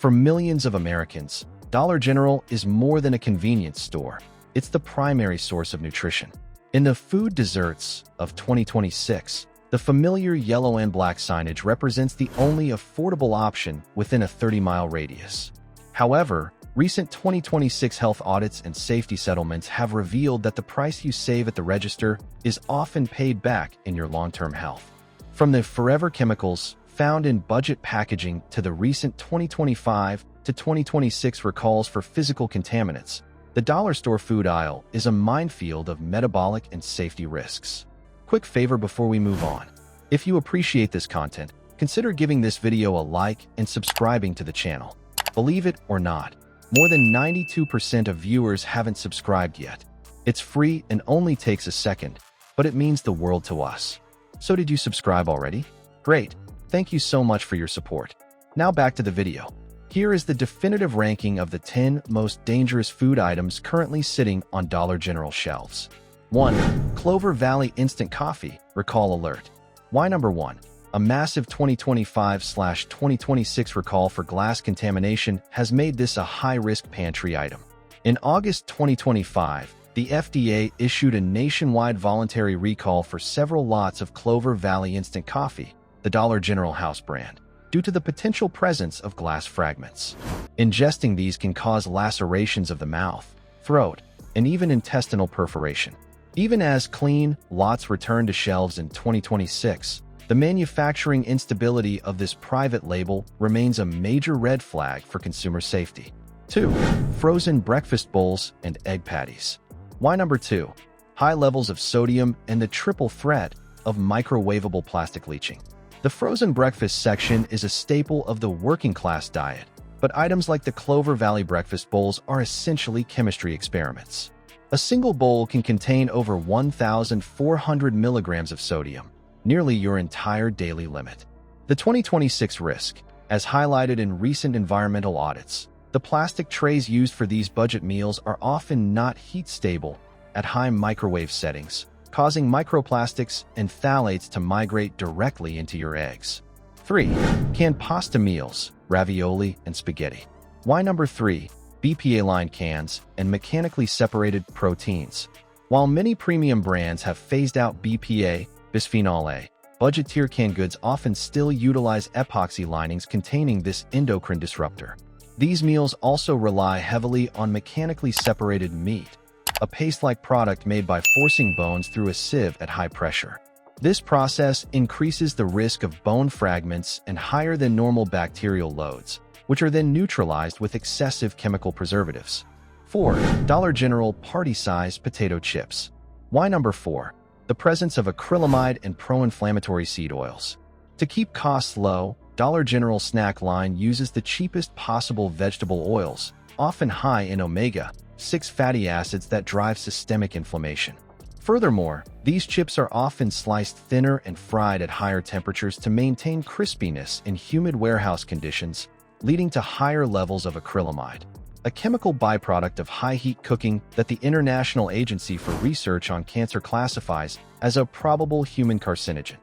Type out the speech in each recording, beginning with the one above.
For millions of Americans, Dollar General is more than a convenience store. It's the primary source of nutrition. In the food desserts of 2026, the familiar yellow and black signage represents the only affordable option within a 30-mile radius. However, recent 2026 health audits and safety settlements have revealed that the price you save at the register is often paid back in your long-term health. From the forever chemicals found in budget packaging to the recent 2025 to 2026 recalls for physical contaminants, the dollar store food aisle is a minefield of metabolic and safety risks. Quick favor before we move on. If you appreciate this content, consider giving this video a like and subscribing to the channel. Believe it or not, more than 92% of viewers haven't subscribed yet. It's free and only takes a second, but it means the world to us. So did you subscribe already? Great. Thank you so much for your support. Now back to the video. Here is the definitive ranking of the 10 most dangerous food items currently sitting on Dollar General shelves. 1. Clover Valley Instant Coffee, Recall Alert. Why number 1? A massive 2025/2026 recall for glass contamination has made this a high-risk pantry item. In August 2025, the FDA issued a nationwide voluntary recall for several lots of Clover Valley Instant Coffee, the Dollar General house brand, due to the potential presence of glass fragments. Ingesting these can cause lacerations of the mouth, throat, and even intestinal perforation. Even as clean lots return to shelves in 2026, the manufacturing instability of this private label remains a major red flag for consumer safety. 2. Frozen breakfast bowls and egg patties. Why number 2? High levels of sodium and the triple threat of microwavable plastic leaching. The frozen breakfast section is a staple of the working-class diet, but items like the Clover Valley breakfast bowls are essentially chemistry experiments. A single bowl can contain over 1,400 milligrams of sodium, nearly your entire daily limit. The 2026 risk, as highlighted in recent environmental audits, the plastic trays used for these budget meals are often not heat-stable at high microwave settings, causing microplastics and phthalates to migrate directly into your eggs. 3. Canned pasta meals, ravioli, and spaghetti. Why number 3? BPA-lined cans and mechanically separated proteins. While many premium brands have phased out BPA, bisphenol A, budget-tier canned goods often still utilize epoxy linings containing this endocrine disruptor. These meals also rely heavily on mechanically separated meat, a paste-like product made by forcing bones through a sieve at high pressure. This process increases the risk of bone fragments and higher than normal bacterial loads, which are then neutralized with excessive chemical preservatives. 4. Dollar General party-sized potato chips. Why number 4? The presence of acrylamide and pro-inflammatory seed oils. To keep costs low, Dollar General snack line uses the cheapest possible vegetable oils, often high in omega-6 fatty acids that drive systemic inflammation. Furthermore, these chips are often sliced thinner and fried at higher temperatures to maintain crispiness in humid warehouse conditions, leading to higher levels of acrylamide, a chemical byproduct of high-heat cooking that the International Agency for Research on Cancer classifies as a probable human carcinogen.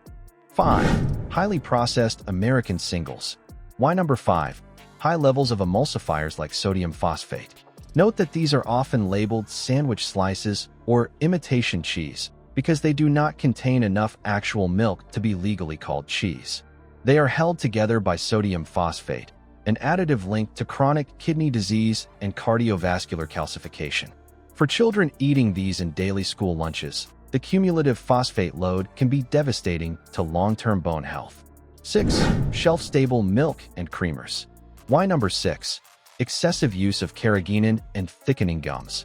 5. Highly processed American singles. Why number 5? High levels of emulsifiers like sodium phosphate. Note that these are often labeled sandwich slices or imitation cheese because they do not contain enough actual milk to be legally called cheese. They are held together by sodium phosphate, an additive linked to chronic kidney disease and cardiovascular calcification. For children eating these in daily school lunches, the cumulative phosphate load can be devastating to long-term bone health. 6. Shelf-stable milk and creamers. Why number 6? Excessive use of carrageenan and thickening gums.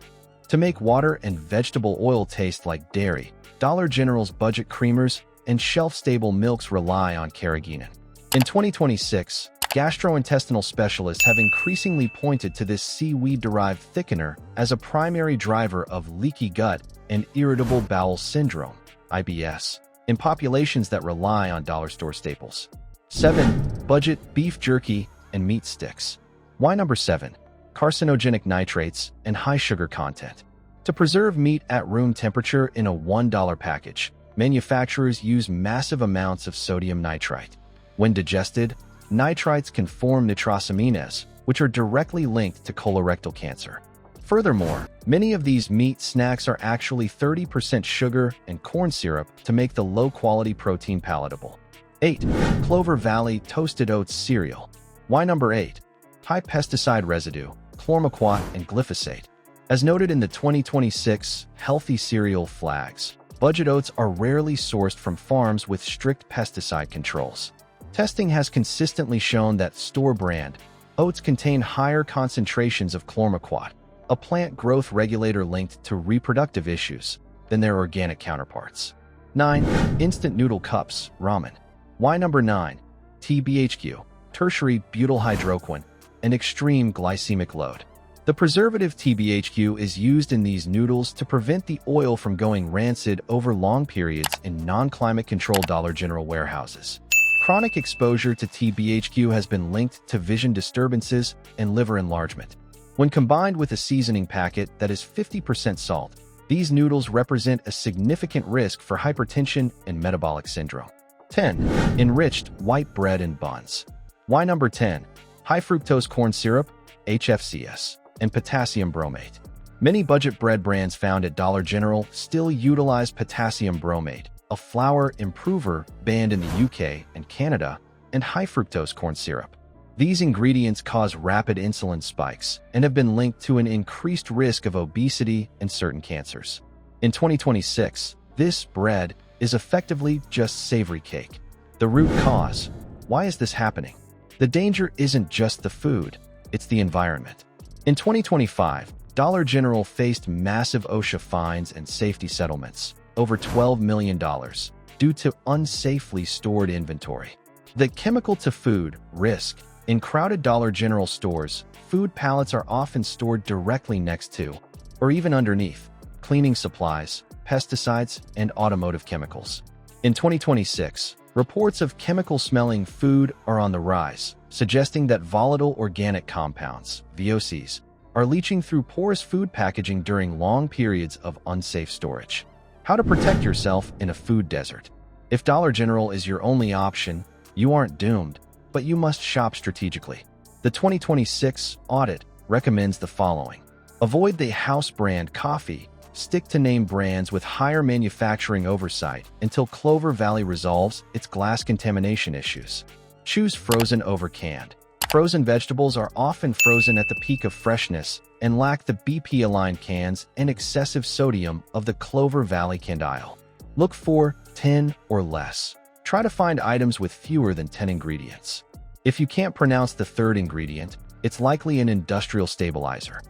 To make water and vegetable oil taste like dairy, Dollar General's budget creamers and shelf-stable milks rely on carrageenan. In 2026, gastrointestinal specialists have increasingly pointed to this seaweed-derived thickener as a primary driver of leaky gut and irritable bowel syndrome, IBS, in populations that rely on dollar store staples. 7. Budget beef jerky and meat sticks. Why number 7? Carcinogenic nitrates and high sugar content. To preserve meat at room temperature in a $1 package, manufacturers use massive amounts of sodium nitrite. When digested, nitrites can form nitrosamines, which are directly linked to colorectal cancer. Furthermore, many of these meat snacks are actually 30% sugar and corn syrup to make the low-quality protein palatable. 8. Clover Valley Toasted Oats Cereal. Why number 8? High pesticide residue, chlormequat, and glyphosate. As noted in the 2026 Healthy Cereal Flags, budget oats are rarely sourced from farms with strict pesticide controls. Testing has consistently shown that store-brand oats contain higher concentrations of chlormequat, a plant growth regulator linked to reproductive issues, than their organic counterparts. 9. Instant noodle cups, ramen. Why number 9? TBHQ, tertiary butylhydroquine, and extreme glycemic load. The preservative TBHQ is used in these noodles to prevent the oil from going rancid over long periods in non-climate-controlled Dollar General warehouses. Chronic exposure to TBHQ has been linked to vision disturbances and liver enlargement. When combined with a seasoning packet that is 50% salt, these noodles represent a significant risk for hypertension and metabolic syndrome. 10. Enriched white bread and buns. Why number 10? High fructose corn syrup, HFCS, and potassium bromate. Many budget bread brands found at Dollar General still utilize potassium bromate, a flour improver banned in the UK and Canada, and high fructose corn syrup. These ingredients cause rapid insulin spikes and have been linked to an increased risk of obesity and certain cancers. In 2026, this bread is effectively just savory cake. The root cause. Why is this happening? The danger isn't just the food, it's the environment. In 2025, Dollar General faced massive OSHA fines and safety settlements, over $12 million, due to unsafely stored inventory. The chemical-to-food risk. In crowded Dollar General stores, food pallets are often stored directly next to, or even underneath, cleaning supplies, pesticides, and automotive chemicals. In 2026, reports of chemical-smelling food are on the rise, suggesting that volatile organic compounds, VOCs, are leaching through porous food packaging during long periods of unsafe storage. How to protect yourself in a food desert. If Dollar General is your only option, you aren't doomed, but you must shop strategically. The 2026 audit recommends the following. Avoid the house brand coffee. Stick to name brands with higher manufacturing oversight until Clover Valley resolves its glass contamination issues. Choose frozen over canned. Frozen vegetables are often frozen at the peak of freshness and lack the BP-aligned cans and excessive sodium of the Clover Valley canned aisle. Look for 10 or less. Try to find items with fewer than 10 ingredients. If you can't pronounce the third ingredient, it's likely an industrial stabilizer.